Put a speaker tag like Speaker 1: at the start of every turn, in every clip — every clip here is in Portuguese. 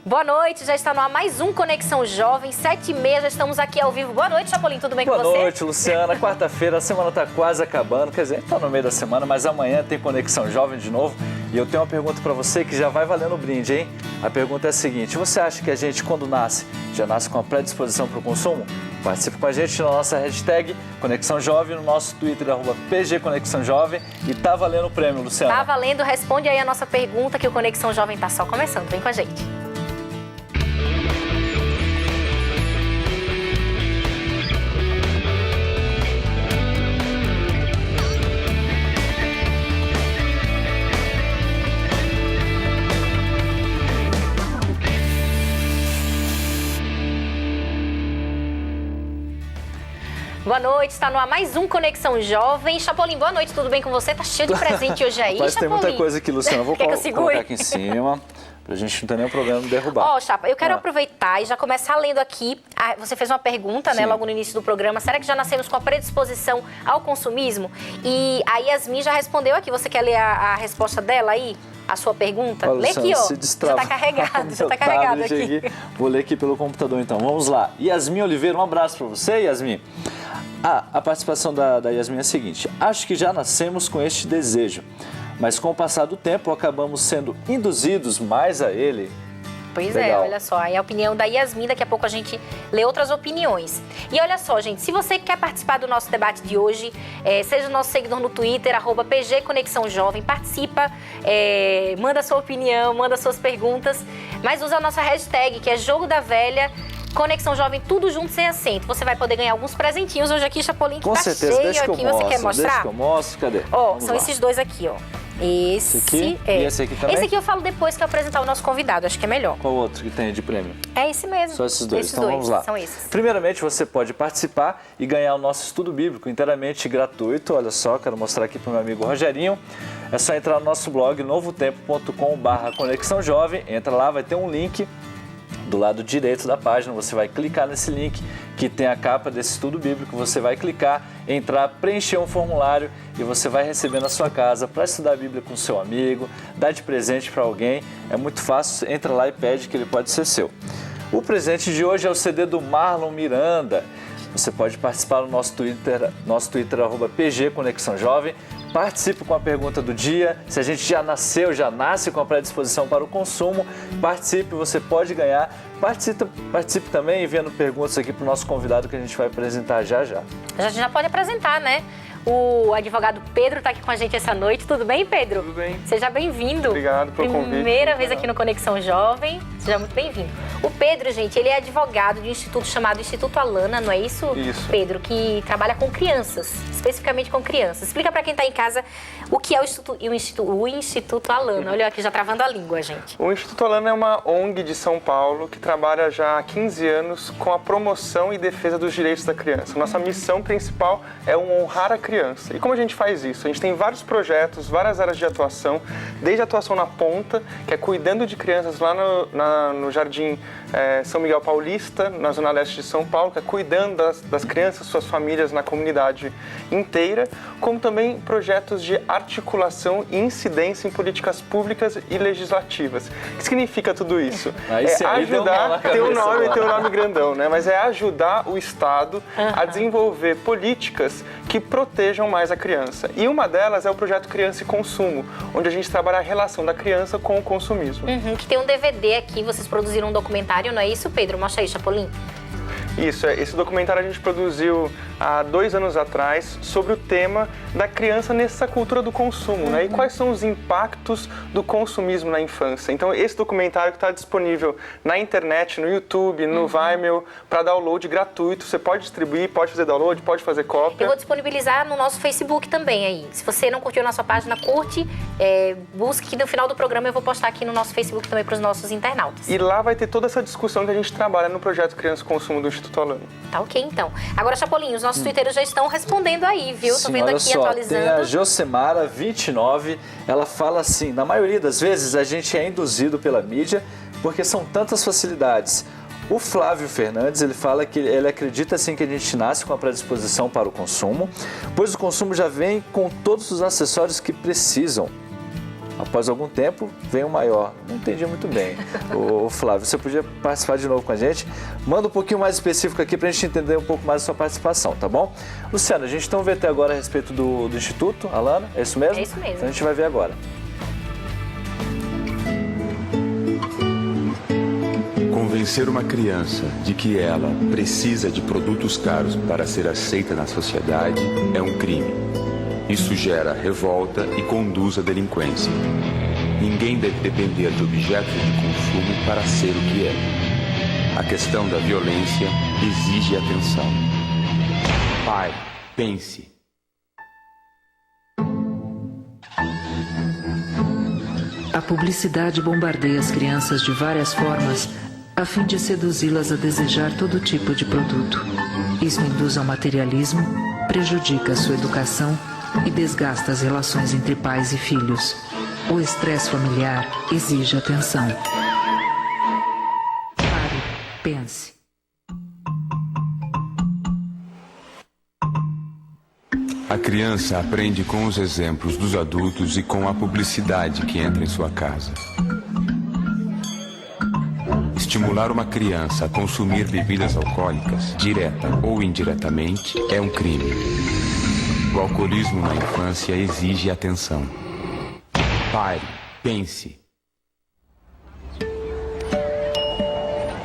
Speaker 1: Boa noite, já está no ar mais um Conexão Jovem, 7h30, já estamos aqui ao vivo. Boa noite, Chapolin, tudo bem com você?
Speaker 2: Boa noite, Luciana. Quarta-feira, a semana está quase acabando, quer dizer, está no meio da semana, mas amanhã tem Conexão Jovem de novo. E eu tenho uma pergunta para você que já vai valendo o brinde, hein? A pergunta é a seguinte: você acha que a gente, quando nasce, já nasce com a predisposição para o consumo? Participe com a gente na nossa hashtag Conexão Jovem, no nosso Twitter, @PG Conexão Jovem. E tá valendo o prêmio, Luciana.
Speaker 1: Tá valendo, responde aí a nossa pergunta que o Conexão Jovem tá só começando. Vem com a gente. Boa noite, está no ar mais um Conexão Jovem. Chapolin, boa noite, tudo bem com você? Tá cheio de presente hoje aí,
Speaker 2: Mas
Speaker 1: Chapolin.
Speaker 2: tem muita coisa aqui, Luciana. Vou colocar aqui em cima, pra gente não ter nenhum problema de derrubar.
Speaker 1: Ó, Chapa, eu quero aproveitar e já começar lendo aqui. Você fez uma pergunta, né, logo no início do programa. Será que já nascemos com a predisposição ao consumismo? E a Yasmin já respondeu aqui. Você quer ler a resposta dela aí? A sua pergunta?
Speaker 2: Olha,
Speaker 1: lê
Speaker 2: Luciana,
Speaker 1: aqui, ó.
Speaker 2: se destrava.
Speaker 1: Já tá carregado, já tá carregado aqui.
Speaker 2: Vou ler aqui pelo computador, então. Vamos lá. Yasmin Oliveira, um abraço pra você, Yasmin. A participação da Yasmin é a seguinte: acho que já nascemos com este desejo, mas com o passar do tempo acabamos sendo induzidos mais a ele.
Speaker 1: Pois
Speaker 2: Legal.
Speaker 1: é, olha só, aí a opinião da Yasmin, daqui a pouco a gente lê outras opiniões. E olha só, gente, se você quer participar do nosso debate de hoje, seja nosso seguidor no Twitter, @PG Conexão Jovem, participa, manda sua opinião, manda suas perguntas, mas usa a nossa hashtag, que é Jogo da Velha, Conexão Jovem, tudo junto, sem acento. Você vai poder ganhar alguns presentinhos hoje aqui, Chapolin, que
Speaker 2: Com
Speaker 1: tá
Speaker 2: certeza,
Speaker 1: cheio
Speaker 2: deixa que eu
Speaker 1: aqui.
Speaker 2: mostro,
Speaker 1: Você quer mostrar?
Speaker 2: Deixa que eu mostro, cadê?
Speaker 1: Ó,
Speaker 2: Vamos
Speaker 1: são
Speaker 2: lá.
Speaker 1: esses dois aqui, ó. Esse
Speaker 2: aqui
Speaker 1: é.
Speaker 2: e esse aqui também?
Speaker 1: Esse aqui eu falo depois que eu apresentar o nosso convidado, acho que é melhor.
Speaker 2: Qual outro que tem de prêmio?
Speaker 1: É esse mesmo.
Speaker 2: Só esses dois.
Speaker 1: Esses
Speaker 2: Então
Speaker 1: dois,
Speaker 2: vamos lá.
Speaker 1: são esses.
Speaker 2: Primeiramente, você pode participar e ganhar o nosso estudo bíblico inteiramente gratuito. Olha só, quero mostrar aqui para o meu amigo Rogerinho. É só entrar no nosso blog novotempo.com/Conexão Jovem. Entra lá, vai ter um link do lado direito da página. Você vai clicar nesse link que tem a capa desse estudo bíblico. Você vai clicar, entrar, preencher um formulário e você vai receber na sua casa para estudar a Bíblia com seu amigo, dar de presente para alguém. É muito fácil, entra lá e pede que ele pode ser seu. O presente de hoje é o CD do Marlon Miranda. Você pode participar no nosso Twitter @PG Conexão Jovem. Participe com a pergunta do dia. Se a gente já nasce com a predisposição para o consumo, participe, você pode ganhar. Participe também enviando perguntas aqui para o nosso convidado que a gente vai apresentar já já.
Speaker 1: A gente já pode apresentar, né? O advogado Pedro está aqui com a gente essa noite. Tudo bem, Pedro?
Speaker 3: Tudo bem.
Speaker 1: Seja bem-vindo.
Speaker 3: Obrigado pelo convite.
Speaker 1: Primeira vez aqui no Conexão Jovem. Seja muito bem-vindo. O Pedro, gente, ele é advogado de um instituto chamado Instituto Alana, não é isso?
Speaker 3: Isso.
Speaker 1: Pedro, que trabalha com crianças, especificamente com crianças. Explica para quem está em casa o que é o Instituto Alana. Olha aqui, já travando a língua, gente.
Speaker 3: O Instituto Alana é uma ONG de São Paulo que trabalha já há 15 anos com a promoção e defesa dos direitos da criança. Nossa missão principal é honrar a criança. E como a gente faz isso? A gente tem vários projetos, várias áreas de atuação, desde a atuação na ponta, que é cuidando de crianças lá no Jardim São Miguel Paulista, na Zona Leste de São Paulo, que é cuidando das crianças, suas famílias na comunidade inteira, como também projetos de articulação e incidência em políticas públicas e legislativas. O que significa tudo isso?
Speaker 2: Aí sim, aí
Speaker 3: ajudar, tem um
Speaker 2: cabeça,
Speaker 3: nome grandão, né? Mas é ajudar o Estado a desenvolver políticas que protejam mais a criança. E uma delas é o projeto Criança e Consumo, onde a gente trabalha a relação da criança com o consumismo.
Speaker 1: Que tem um DVD aqui, vocês produziram um documentário, não é isso, Pedro? Mostra aí, Chapolin.
Speaker 3: Isso, esse documentário a gente produziu há 2 anos atrás sobre o tema da criança nessa cultura do consumo, né? E quais são os impactos do consumismo na infância. Então, esse documentário que está disponível na internet, no YouTube, no Vimeo, para download gratuito. Você pode distribuir, pode fazer download, pode fazer cópia.
Speaker 1: Eu vou disponibilizar no nosso Facebook também aí. Se você não curtiu a nossa página, curte, busque que no final do programa eu vou postar aqui no nosso Facebook também para os nossos internautas.
Speaker 3: E lá vai ter toda essa discussão que a gente trabalha no projeto Criança e Consumo do Instituto Alana.
Speaker 1: Tá ok, então. Agora, Chapolin, os nossos twitteiros já estão respondendo aí, viu? Tô
Speaker 2: Sim,
Speaker 1: vendo
Speaker 2: olha
Speaker 1: aqui,
Speaker 2: só,
Speaker 1: atualizando.
Speaker 2: tem a Josemara29, ela fala assim: na maioria das vezes a gente é induzido pela mídia porque são tantas facilidades. O Flávio Fernandes, ele fala que ele acredita assim que a gente nasce com a predisposição para o consumo, pois o consumo já vem com todos os acessórios que precisam. Após algum tempo, vem o maior. Não entendi muito bem. Ô Flávio, você podia participar de novo com a gente? Manda um pouquinho mais específico aqui para a gente entender um pouco mais a sua participação, tá bom? Luciana, a gente tem um VT agora a respeito do Instituto, Alana, é isso mesmo?
Speaker 1: É isso mesmo.
Speaker 2: Então a gente vai ver agora.
Speaker 4: Convencer uma criança de que ela precisa de produtos caros para ser aceita na sociedade é um crime. Isso gera revolta e conduz à delinquência. Ninguém deve depender de objetos de consumo para ser o que é. A questão da violência exige atenção. Pai, pense.
Speaker 5: A publicidade bombardeia as crianças de várias formas a fim de seduzi-las a desejar todo tipo de produto. Isso induz ao materialismo, prejudica a sua educação e desgasta as relações entre pais e filhos. O estresse familiar exige atenção. Pare, pense.
Speaker 4: A criança aprende com os exemplos dos adultos e com a publicidade que entra em sua casa. Estimular uma criança a consumir bebidas alcoólicas, direta ou indiretamente, é um crime. O alcoolismo na infância exige atenção. Pare, pense.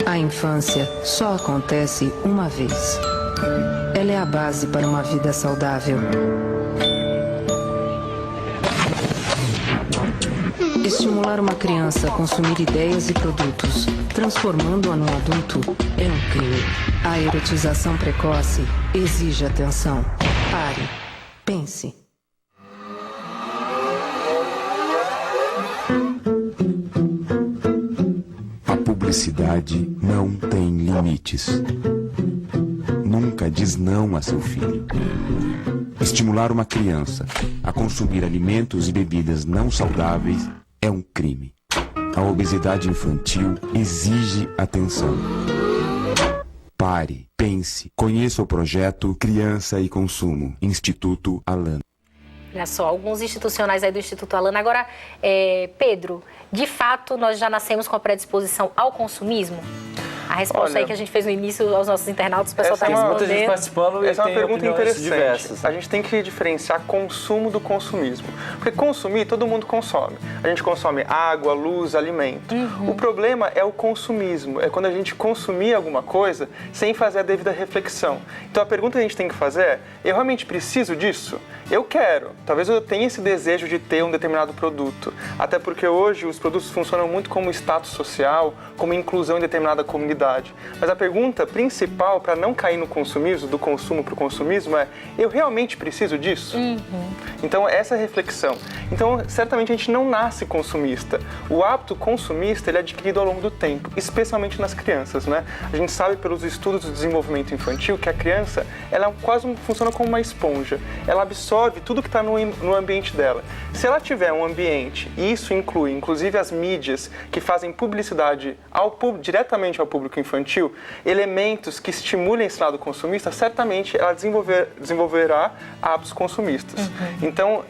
Speaker 5: A infância só acontece uma vez. Ela é a base para uma vida saudável. Estimular uma criança a consumir ideias e produtos, transformando-a num adulto, é um crime. A erotização precoce exige atenção. Pare, pense.
Speaker 4: A publicidade não tem limites. Nunca diz não a seu filho. Estimular uma criança a consumir alimentos e bebidas não saudáveis é um crime. A obesidade infantil exige atenção. Pare, pense, conheça o projeto Criança e Consumo, Instituto Alana.
Speaker 1: Olha só, alguns institucionais aí do Instituto Alana. Agora, Pedro, de fato, nós já nascemos com a predisposição ao consumismo? A resposta aí que a gente fez no início aos nossos internautas, o pessoal está respondendo.
Speaker 2: Muita gente participando e
Speaker 3: essa é uma
Speaker 2: tem
Speaker 3: pergunta interessante.
Speaker 2: Diversas.
Speaker 3: A gente tem que diferenciar consumo do consumismo. Porque consumir, todo mundo consome. A gente consome água, luz, alimento. O problema é o consumismo. É quando a gente consumir alguma coisa sem fazer a devida reflexão. Então a pergunta que a gente tem que fazer é, eu realmente preciso disso? Eu quero. Talvez eu tenha esse desejo de ter um determinado produto. Até porque hoje os produtos funcionam muito como status social, como inclusão em determinada comunidade. Mas a pergunta principal para não cair no consumismo, do consumo para o consumismo, é: eu realmente preciso disso? Então, essa é a reflexão. Então, certamente a gente não nasce consumista. O hábito consumista ele é adquirido ao longo do tempo, especialmente nas crianças, né? A gente sabe pelos estudos do desenvolvimento infantil que a criança ela quase funciona como uma esponja. Ela absorve tudo que está no ambiente dela. Se ela tiver um ambiente, e isso inclui inclusive as mídias que fazem publicidade diretamente ao público infantil, elementos que estimulem esse lado consumista, certamente ela desenvolverá hábitos consumistas. Então,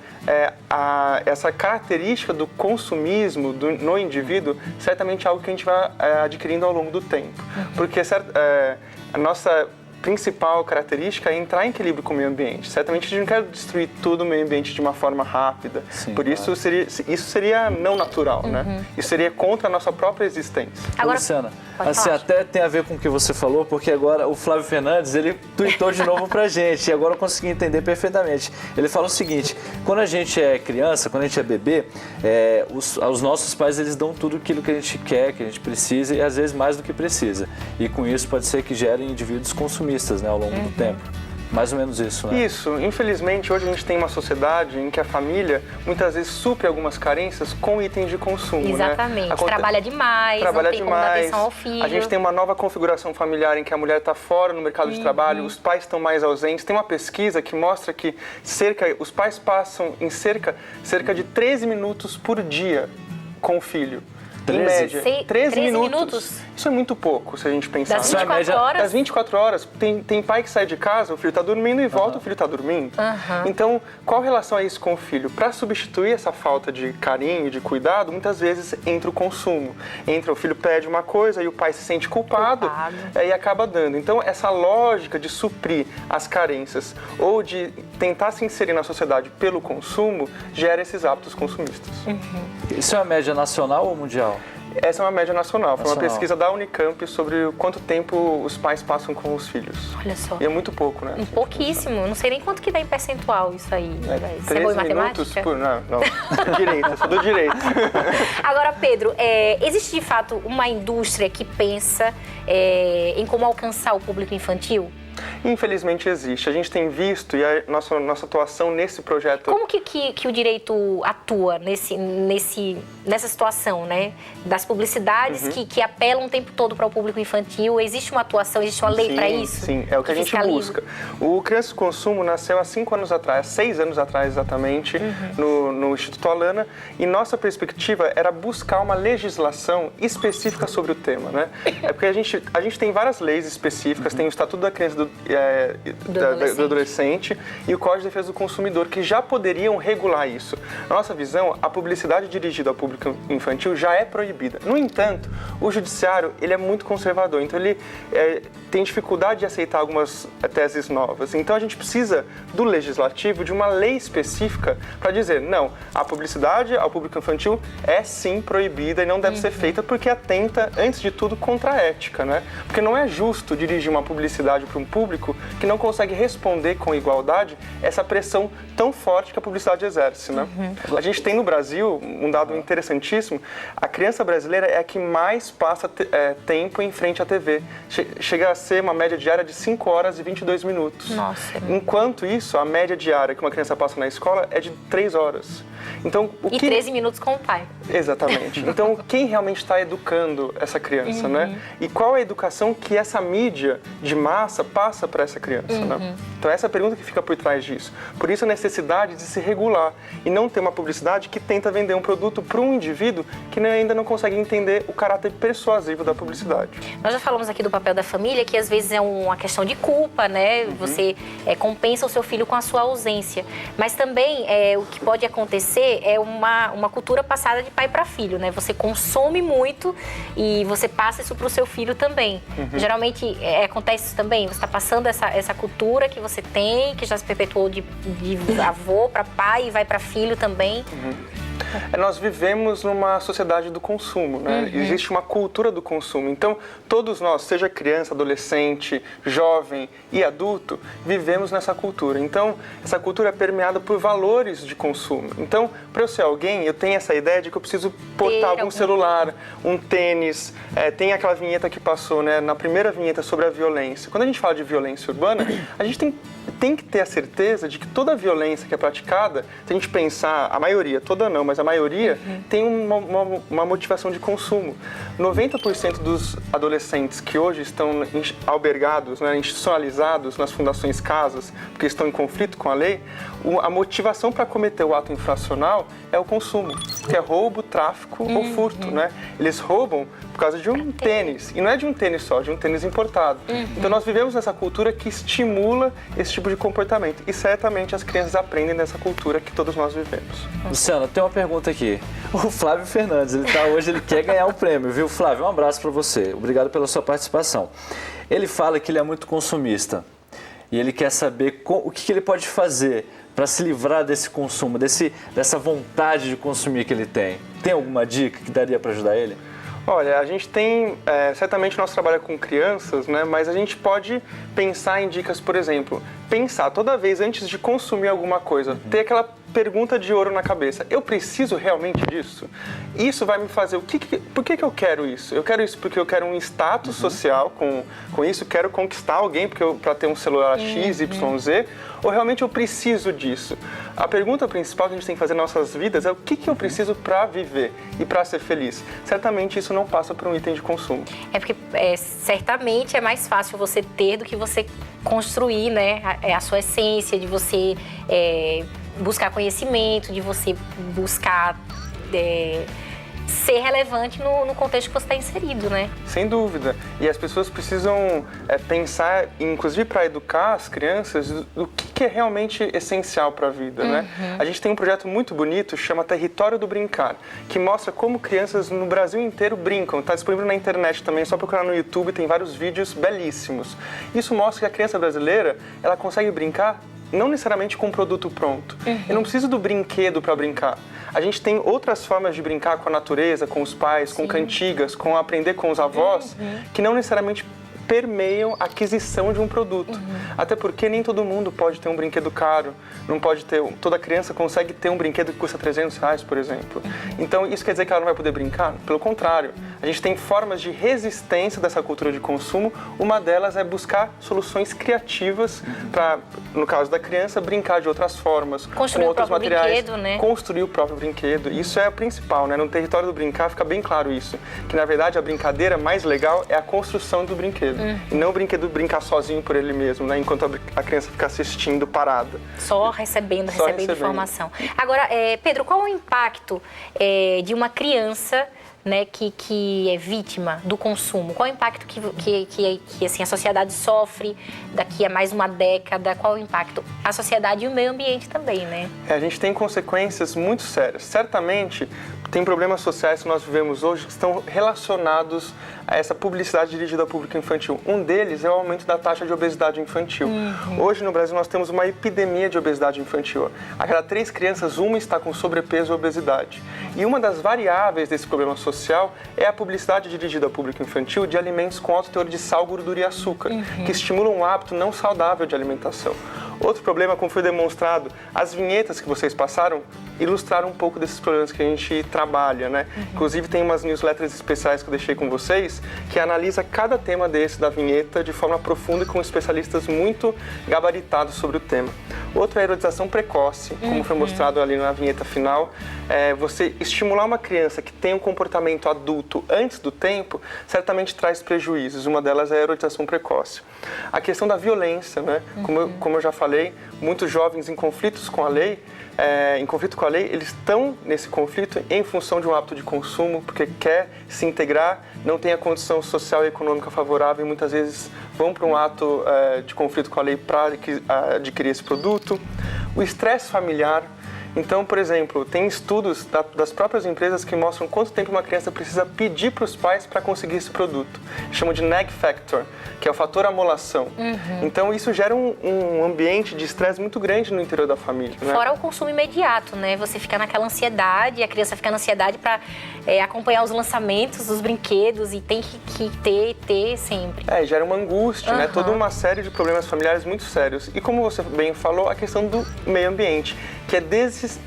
Speaker 3: essa característica do consumismo no indivíduo, certamente é algo que a gente vai adquirindo ao longo do tempo. Porque a nossa principal característica é entrar em equilíbrio com o meio ambiente. Certamente a gente não quer destruir todo o meio ambiente de uma forma rápida. Sim, por isso, isso seria não natural, né? Isso seria contra a nossa própria existência.
Speaker 2: Agora, Luciana, assim, até tem a ver com o que você falou, porque agora o Flávio Fernandes, ele tweetou de novo pra gente, e agora eu consegui entender perfeitamente. Ele fala o seguinte: quando a gente é criança, quando a gente é bebê, os nossos pais, eles dão tudo aquilo que a gente quer, que a gente precisa, e às vezes mais do que precisa. E com isso pode ser que gerem indivíduos consumistas, né, ao longo do tempo. Mais ou menos isso, né?
Speaker 3: Isso. Infelizmente, hoje a gente tem uma sociedade em que a família muitas vezes supre algumas carências com itens de consumo.
Speaker 1: Exatamente. Né? Trabalha demais, não tem como dar atenção ao filho.
Speaker 3: A gente tem uma nova configuração familiar em que a mulher está fora no mercado de trabalho, os pais estão mais ausentes. Tem uma pesquisa que mostra que os pais passam em cerca de 13 minutos por dia com o filho.
Speaker 2: 13?
Speaker 3: Em média. 13 minutos. Isso é muito pouco, se a gente pensar.
Speaker 1: Das 24 horas?
Speaker 3: Das 24 horas, tem pai que sai de casa, o filho está dormindo e volta, o filho está dormindo. Então, qual a relação é isso com o filho? Para substituir essa falta de carinho, de cuidado, muitas vezes entra o consumo. Entra, o filho pede uma coisa e o pai se sente culpado. E acaba dando. Então, essa lógica de suprir as carências ou de tentar se inserir na sociedade pelo consumo gera esses hábitos consumistas.
Speaker 2: Isso é uma média nacional ou mundial?
Speaker 3: Essa é uma média nacional. Foi uma pesquisa da Unicamp sobre quanto tempo os pais passam com os filhos.
Speaker 1: Olha só.
Speaker 3: E é muito pouco, né?
Speaker 1: Pouquíssimo. Não sei nem quanto que dá em percentual isso aí. Você é bom em
Speaker 3: 13 minutos
Speaker 1: matemática?
Speaker 3: Não. Direito, eu sou do direito.
Speaker 1: Agora, Pedro, existe de fato uma indústria que pensa em como alcançar o público infantil?
Speaker 3: Infelizmente existe. A gente tem visto, e a nossa atuação nesse projeto...
Speaker 1: Como que o direito atua nessa situação, né? Das publicidades que apelam o tempo todo para o público infantil? Existe uma atuação, existe uma lei para isso?
Speaker 3: Sim, é o que a gente busca. O Crianças com Consumo nasceu há 6 anos atrás exatamente, no Instituto Alana, e nossa perspectiva era buscar uma legislação específica sobre o tema, né? É porque a gente tem várias leis específicas, tem o Estatuto da Criança do adolescente e o Código de Defesa do Consumidor, que já poderiam regular isso. Na nossa visão, a publicidade dirigida ao público infantil já é proibida. No entanto, o judiciário ele é muito conservador, então ele tem dificuldade de aceitar algumas teses novas. Então a gente precisa do legislativo, de uma lei específica para dizer, não, a publicidade ao público infantil é sim proibida e não deve ser feita porque atenta, antes de tudo, contra a ética, né? Porque não é justo dirigir uma publicidade para um público que não consegue responder com igualdade essa pressão tão forte que a publicidade exerce, né? A gente tem no Brasil um dado interessantíssimo, a criança brasileira é a que mais passa tempo em frente à TV. Chega a ser uma média diária de 5 horas e 22 minutos.
Speaker 1: Nossa.
Speaker 3: Enquanto isso, a média diária que uma criança passa na escola é de 3 horas. Então,
Speaker 1: 13 minutos com o pai.
Speaker 3: Exatamente. Então, quem realmente está educando essa criança, né? E qual é a educação que essa mídia de massa passa para essa criança, né? Então, essa é a pergunta que fica por trás disso. Por isso, a necessidade de se regular e não ter uma publicidade que tenta vender um produto para um indivíduo que ainda não consegue entender o caráter persuasivo da publicidade.
Speaker 1: Nós já falamos aqui do papel da família, que às vezes é uma questão de culpa, né? Você compensa o seu filho com a sua ausência. Mas também o que pode acontecer é uma cultura passada de pai para filho, né? Você consome muito e você passa isso para o seu filho também. Geralmente acontece isso também. Você está passando essa cultura que você tem, que já se perpetuou de avô para pai e vai para filho também.
Speaker 3: Nós vivemos numa sociedade do consumo, né? Existe uma cultura do consumo. Então, todos nós, seja criança, adolescente, jovem e adulto, vivemos nessa cultura. Então, essa cultura é permeada por valores de consumo. Então, para eu ser alguém, eu tenho essa ideia de que eu preciso portar algum celular, um tênis. Tem aquela vinheta que passou, né? Na primeira vinheta sobre a violência. Quando a gente fala de violência urbana, a gente tem que ter a certeza de que toda a violência que é praticada, se a gente pensar, a maioria, toda não, mas a maioria tem uma motivação de consumo. 90% dos adolescentes que hoje estão albergados, né, institucionalizados nas fundações casas, porque estão em conflito com a lei, a motivação para cometer o ato infracional é o consumo, que é roubo, tráfico ou furto, né? Eles roubam por causa de um tênis, e não é de um tênis só, de um tênis importado. Então nós vivemos nessa cultura que estimula esse tipo de comportamento, e certamente as crianças aprendem dessa cultura que todos nós vivemos.
Speaker 2: Luciana, tem uma pergunta aqui. O Flávio Fernandes, ele quer ganhar um prêmio, viu, Flávio? Um abraço para você. Obrigado pela sua participação. Ele fala que ele é muito consumista e ele quer saber o que ele pode fazer para se livrar desse consumo, dessa vontade de consumir que ele tem. Tem alguma dica que daria para ajudar ele?
Speaker 3: Olha, a gente tem, certamente nós trabalhamos com crianças, né? Mas a gente pode pensar em dicas, por exemplo, pensar toda vez antes de consumir alguma coisa, ter aquela pergunta de ouro na cabeça, eu preciso realmente disso? Isso vai me fazer, por que eu quero isso? Eu quero isso porque eu quero um status social com isso, quero conquistar alguém para ter um celular X, Y, Z, ou realmente eu preciso disso? A pergunta principal que a gente tem que fazer nas nossas vidas é o que eu preciso para viver e para ser feliz? Certamente isso não passa por um item de consumo.
Speaker 1: É porque certamente é mais fácil você ter do que você construir, né? A sua essência, de você buscar conhecimento, de você buscar ser relevante no contexto que você está inserido, né?
Speaker 3: Sem dúvida. E as pessoas precisam pensar, inclusive para educar as crianças, do que é realmente essencial para a vida, né? A gente tem um projeto muito bonito, chama Território do Brincar, que mostra como crianças no Brasil inteiro brincam. Está disponível na internet também, é só procurar no YouTube, tem vários vídeos belíssimos. Isso mostra que a criança brasileira, ela consegue brincar não necessariamente com um produto pronto. Eu não preciso do brinquedo para brincar. A gente tem outras formas de brincar com a natureza, com os pais, com cantigas, com aprender com os avós, que não necessariamente permeiam a aquisição de um produto. Até porque nem todo mundo pode ter um brinquedo caro, não pode ter, toda criança consegue ter um brinquedo que custa R$300, por exemplo. Então isso quer dizer que ela não vai poder brincar? Pelo contrário, a gente tem formas de resistência dessa cultura de consumo, uma delas é buscar soluções criativas para, no caso da criança, brincar de outras formas,
Speaker 1: construir
Speaker 3: com outros materiais,
Speaker 1: brinquedo, né?
Speaker 3: Construir o próprio brinquedo. Isso é o principal, né? No Território do Brincar fica bem claro isso, que na verdade a brincadeira mais legal é a construção do brinquedo. E não o brinquedo brincar sozinho por ele mesmo, né? Enquanto a criança fica assistindo parada.
Speaker 1: Só recebendo informação. Agora, Pedro, qual o impacto de uma criança, né, que é vítima do consumo? Qual o impacto que assim, a sociedade sofre daqui a mais uma década? Qual o impacto? A sociedade e o meio ambiente também, né?
Speaker 3: A gente tem consequências muito sérias. Certamente, tem problemas sociais que nós vivemos hoje que estão relacionados a essa publicidade dirigida ao público infantil. Um deles é o aumento da taxa de obesidade infantil. Hoje, no Brasil, nós temos uma epidemia de obesidade infantil. A cada 3 crianças, uma está com sobrepeso ou obesidade. E uma das variáveis desse problema social é a publicidade dirigida ao público infantil de alimentos com alto teor de sal, gordura e açúcar, que estimulam um hábito não saudável de alimentação. Outro problema, como foi demonstrado, as vinhetas que vocês passaram ilustraram um pouco desses problemas que a gente trabalha, né? Inclusive tem umas newsletters especiais que eu deixei com vocês, que analisa cada tema desse da vinheta de forma profunda com especialistas muito gabaritados sobre o tema. Outro é a erotização precoce, como foi mostrado ali na vinheta final. Você estimular uma criança que tem um comportamento adulto antes do tempo, certamente traz prejuízos. Uma delas é a erotização precoce. A questão da violência, né? Como eu já falei, muitos jovens em conflitos com a lei, eles estão nesse conflito em função de um hábito de consumo, porque quer se integrar, não tem a condição social e econômica favorável e muitas vezes vão para um ato de conflito com a lei para adquirir esse produto. O estresse familiar. Então, por exemplo, tem estudos das próprias empresas que mostram quanto tempo uma criança precisa pedir para os pais para conseguir esse produto. Chamam de nag factor, que é o fator amolação. Então, isso gera um ambiente de estresse muito grande no interior da família. Né?
Speaker 1: Fora o consumo imediato, né? Você fica naquela ansiedade, a criança fica na ansiedade para acompanhar os lançamentos dos brinquedos e tem que ter sempre.
Speaker 3: Gera uma angústia, né? Toda uma série de problemas familiares muito sérios. E como você bem falou, a questão do meio ambiente, que é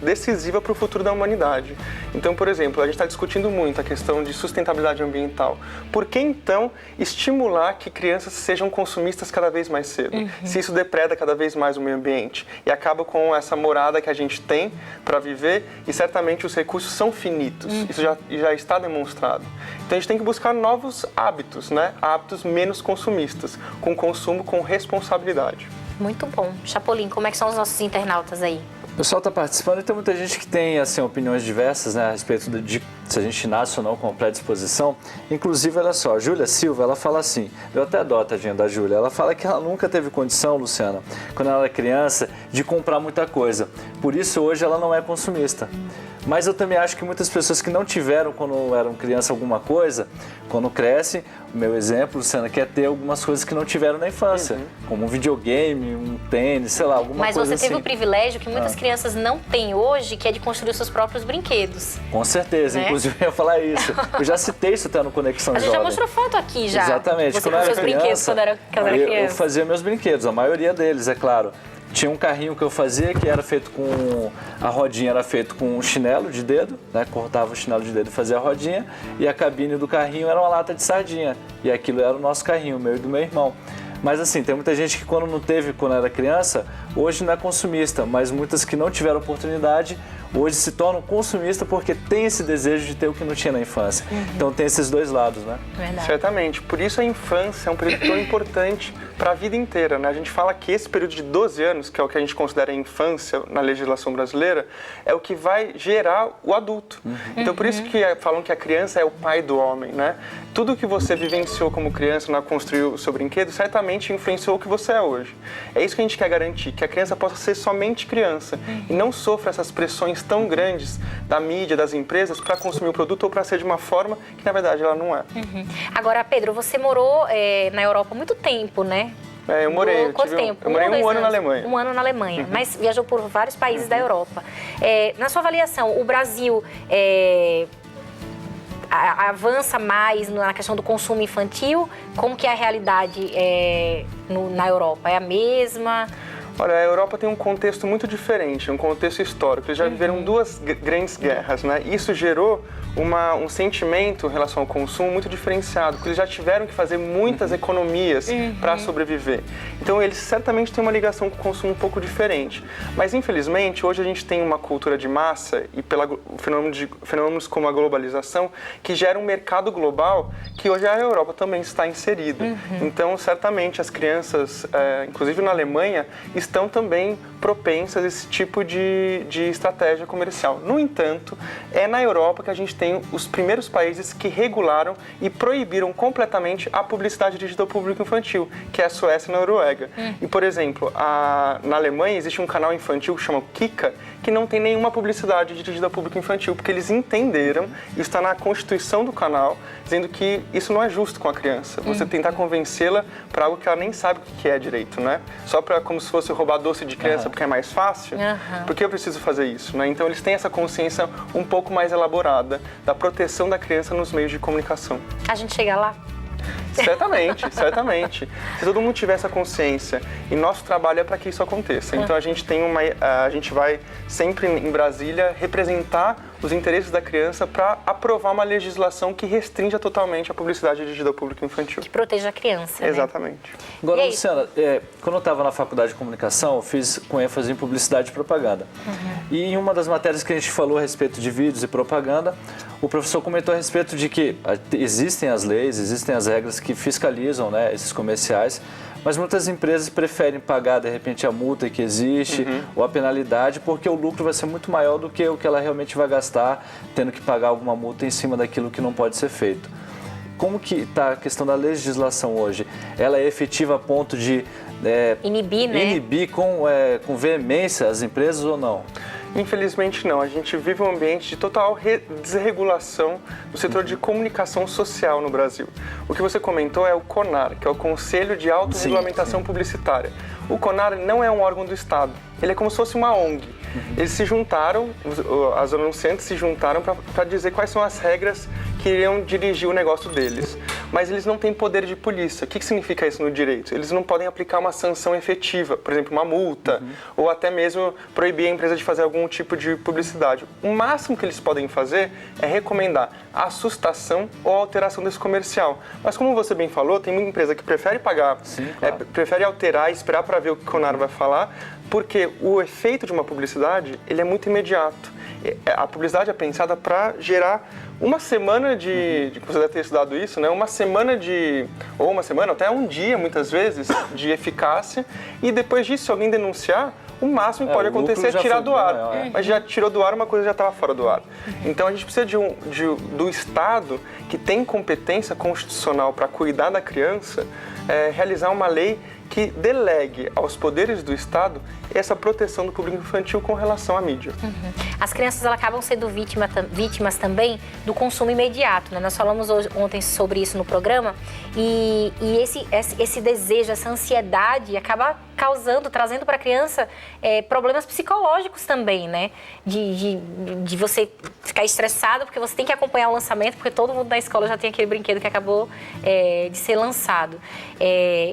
Speaker 3: decisiva para o futuro da humanidade. Então, por exemplo, a gente está discutindo muito a questão de sustentabilidade ambiental. Por que, então, estimular que crianças sejam consumistas cada vez mais cedo? Se isso depreda cada vez mais o meio ambiente e acaba com essa morada que a gente tem para viver e certamente os recursos são finitos. Isso já está demonstrado. Então, a gente tem que buscar novos hábitos, né? Hábitos menos consumistas, com consumo com responsabilidade.
Speaker 1: Muito bom. Chapolin, como é que são os nossos internautas aí?
Speaker 2: O pessoal está participando e tem muita gente que tem assim, opiniões diversas, né, a respeito de se a gente nasce ou não com predisposição. Inclusive, olha só, a Júlia Silva, ela fala assim, eu até dó, tadinha da Júlia, ela fala que ela nunca teve condição, Luciana, quando ela era criança, de comprar muita coisa. Por isso, hoje, ela não é consumista. Mas eu também acho que muitas pessoas que não tiveram, quando eram criança, alguma coisa, quando crescem, o meu exemplo, Luciana, quer ter algumas coisas que não tiveram na infância, como um videogame, um tênis, sei lá, alguma coisa assim.
Speaker 1: Mas você teve o privilégio que muitas crianças não têm hoje, que é de construir os seus próprios brinquedos.
Speaker 2: Com certeza, né? Inclusive eu ia falar isso. Eu já citei isso até no Conexão Jovem.
Speaker 1: A gente já mostrou foto aqui já.
Speaker 2: Exatamente.
Speaker 1: Você com seus brinquedos quando era criança.
Speaker 2: Eu fazia meus brinquedos, a maioria deles, é claro. Tinha um carrinho que eu fazia que era feito com... A rodinha era feita com um chinelo de dedo, né? Cortava o chinelo de dedo e fazia a rodinha. E a cabine do carrinho era uma lata de sardinha. E aquilo era o nosso carrinho, o meu e do meu irmão. Mas assim, tem muita gente que quando não teve, quando era criança, hoje não é consumista. Mas muitas que não tiveram oportunidade, hoje se tornam consumistas porque tem esse desejo de ter o que não tinha na infância. Então tem esses dois lados, né?
Speaker 1: Verdade.
Speaker 3: Certamente. Por isso a infância é um período tão importante para a vida inteira, né? A gente fala que esse período de 12 anos, que é o que a gente considera a infância na legislação brasileira, é o que vai gerar o adulto. Então, por isso que falam que a criança é o pai do homem, né? Tudo que você vivenciou como criança, na construir o seu brinquedo, certamente influenciou o que você é hoje. É isso que a gente quer garantir, que a criança possa ser somente criança e não sofra essas pressões tão grandes da mídia, das empresas, para consumir o produto ou para ser de uma forma que, na verdade, ela não é.
Speaker 1: Agora, Pedro, você morou na Europa há muito tempo, né?
Speaker 3: Eu morei.
Speaker 1: Quanto tempo?
Speaker 3: Eu morei um ano na Alemanha.
Speaker 1: Um ano na Alemanha, mas viajou por vários países da Europa. Na sua avaliação, o Brasil avança mais na questão do consumo infantil? Como que é a realidade na Europa? É a mesma?
Speaker 3: Olha, a Europa tem um contexto muito diferente, um contexto histórico. Eles já viveram duas grandes guerras, né? Isso gerou um sentimento em relação ao consumo muito diferenciado, porque eles já tiveram que fazer muitas economias para sobreviver. Então, eles certamente têm uma ligação com o consumo um pouco diferente. Mas, infelizmente, hoje a gente tem uma cultura de massa e fenômenos como a globalização que gera um mercado global que hoje a Europa também está inserida. Então, certamente, as crianças, inclusive na Alemanha, estão também propensas a esse tipo de estratégia comercial. No entanto, é na Europa que a gente tem os primeiros países que regularam e proibiram completamente a publicidade dirigida ao público infantil, que é a Suécia e a Noruega. E, por exemplo, na Alemanha existe um canal infantil que chama Kika, que não tem nenhuma publicidade dirigida ao público infantil, porque eles entenderam, isso está na constituição do canal, dizendo que isso não é justo com a criança. Você tentar convencê-la para algo que ela nem sabe o que é direito, né? Só para como se fosse roubar doce de criança porque é mais fácil. Por que eu preciso fazer isso, né? Então eles têm essa consciência um pouco mais elaborada da proteção da criança nos meios de comunicação.
Speaker 1: A gente chega lá?
Speaker 3: Certamente, certamente. Se todo mundo tiver essa consciência, e nosso trabalho é para que isso aconteça. Então a gente vai sempre em Brasília representar os interesses da criança para aprovar uma legislação que restrinja totalmente a publicidade dirigida ao público infantil.
Speaker 1: Que proteja a criança,
Speaker 3: Exatamente.
Speaker 1: Né?
Speaker 2: Agora, Luciana, quando eu estava na faculdade de comunicação, eu fiz com ênfase em publicidade e propaganda. E em uma das matérias que a gente falou a respeito de vídeos e propaganda, o professor comentou a respeito de que existem as leis, existem as regras que fiscalizam, né, esses comerciais, mas muitas empresas preferem pagar, de repente, a multa que existe ou a penalidade, porque o lucro vai ser muito maior do que o que ela realmente vai gastar, tendo que pagar alguma multa em cima daquilo que não pode ser feito. Como que está a questão da legislação hoje? Ela é efetiva a ponto de
Speaker 1: inibir, né?
Speaker 2: Inibir com veemência as empresas ou não?
Speaker 3: Infelizmente não, a gente vive um ambiente de total desregulação do setor de comunicação social no Brasil. O que você comentou é o CONAR, que é o Conselho de Autorregulamentação Publicitária. O CONAR não é um órgão do Estado, ele é como se fosse uma ONG. Eles se juntaram, as anunciantes se juntaram para dizer quais são as regras que iriam dirigir o negócio deles. Mas eles não têm poder de polícia. O que significa isso no direito? Eles não podem aplicar uma sanção efetiva, por exemplo, uma multa, ou até mesmo proibir a empresa de fazer algum tipo de publicidade. O máximo que eles podem fazer é recomendar a assustação ou a alteração desse comercial. Mas como você bem falou, tem muita empresa que prefere pagar, prefere alterar e esperar para ver o que o CONAR vai falar, porque o efeito de uma publicidade ele é muito imediato. A publicidade é pensada para gerar uma semana você deve ter estudado isso, né? Uma semana até um dia, muitas vezes, de eficácia, e depois disso, se alguém denunciar, o máximo que pode acontecer é tirar do ar. Mas já tirou do ar, uma coisa já estava fora do ar. Então a gente precisa do Estado, que tem competência constitucional para cuidar da criança, realizar uma lei que delegue aos poderes do Estado essa proteção do público infantil com relação à mídia.
Speaker 1: As crianças elas acabam sendo vítimas também do consumo imediato, né? Nós falamos ontem sobre isso no programa e esse desejo, essa ansiedade acaba trazendo para a criança problemas psicológicos também, né? De você ficar estressado porque você tem que acompanhar o lançamento, porque todo mundo na escola já tem aquele brinquedo que acabou de ser lançado.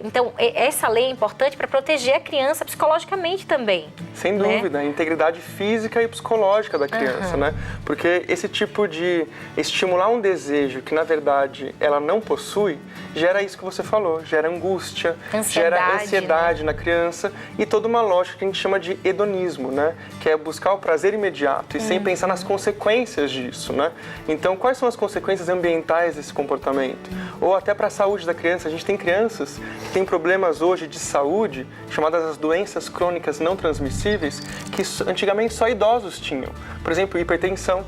Speaker 1: Então, essa lei é importante para proteger a criança psicologicamente também.
Speaker 3: Sem
Speaker 1: né?
Speaker 3: dúvida, a integridade física e psicológica da criança, né? Porque esse tipo de estimular um desejo que, na verdade, ela não possui, gera isso que você falou, gera angústia, gera ansiedade, né, na criança e toda uma lógica que a gente chama de hedonismo, né? Que é buscar o prazer imediato e sem pensar nas consequências disso, né? Então, quais são as consequências ambientais desse comportamento? Ou até para a saúde da criança. A gente tem crianças que têm problemas hoje de saúde, chamadas as doenças crônicas não transmissíveis, que antigamente só idosos tinham. Por exemplo, hipertensão,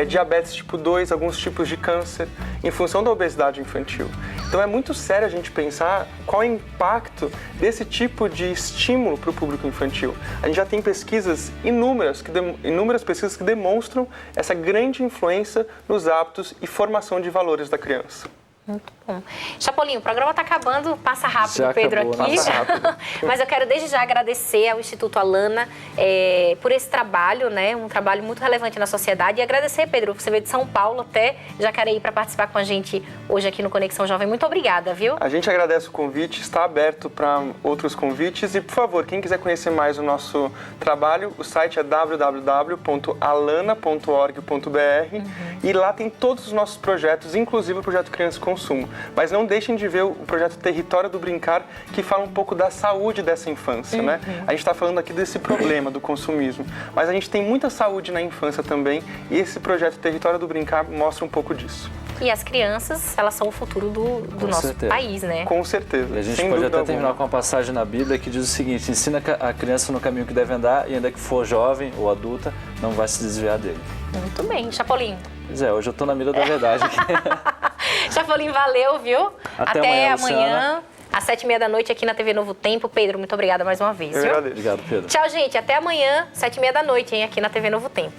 Speaker 3: diabetes tipo 2, alguns tipos de câncer, em função da obesidade infantil. Então é muito sério a gente pensar qual é o impacto desse tipo de estímulo para o público infantil. A gente já tem pesquisas inúmeras pesquisas que demonstram essa grande influência nos hábitos e formação de valores da criança.
Speaker 1: Muito bom. Chapolin, o programa está acabando, passa rápido,
Speaker 2: Já
Speaker 1: Pedro,
Speaker 2: acabou,
Speaker 1: aqui.
Speaker 2: passa rápido.
Speaker 1: Mas eu quero desde já agradecer ao Instituto Alana por esse trabalho, né? Um trabalho muito relevante na sociedade. E agradecer, Pedro, você veio de São Paulo até Jacareí para participar com a gente hoje aqui no Conexão Jovem. Muito obrigada, viu?
Speaker 3: A gente agradece o convite, está aberto para outros convites. E, por favor, quem quiser conhecer mais o nosso trabalho, o site é www.alana.org.br e lá tem todos os nossos projetos, inclusive o projeto Criança e Consumo. Mas não deixem de ver o projeto Território do Brincar, que fala um pouco da saúde dessa infância, né? A gente está falando aqui desse problema do consumismo, mas a gente tem muita saúde na infância também e esse projeto Território do Brincar mostra um pouco disso.
Speaker 1: E as crianças, elas são o futuro do nosso
Speaker 2: certeza.
Speaker 1: país, né?
Speaker 3: Com certeza.
Speaker 2: E a gente
Speaker 3: sem
Speaker 2: pode
Speaker 3: dúvida
Speaker 2: até terminar
Speaker 3: alguma.
Speaker 2: com uma passagem na Bíblia que diz o seguinte: ensina a criança no caminho que deve andar e ainda que for jovem ou adulta, não vai se desviar dele.
Speaker 1: Muito bem. Chapolin.
Speaker 2: Pois é, hoje eu tô na mira da verdade aqui.
Speaker 1: Chapolin, valeu, viu?
Speaker 2: Até amanhã,
Speaker 1: às 7h30 da noite aqui na TV Novo Tempo. Pedro, muito obrigada mais uma vez,
Speaker 3: Eu
Speaker 1: viu?
Speaker 3: agradeço.
Speaker 2: Obrigado, Pedro.
Speaker 1: Tchau, gente. Até amanhã, 7h30 da noite, hein, aqui na TV Novo Tempo.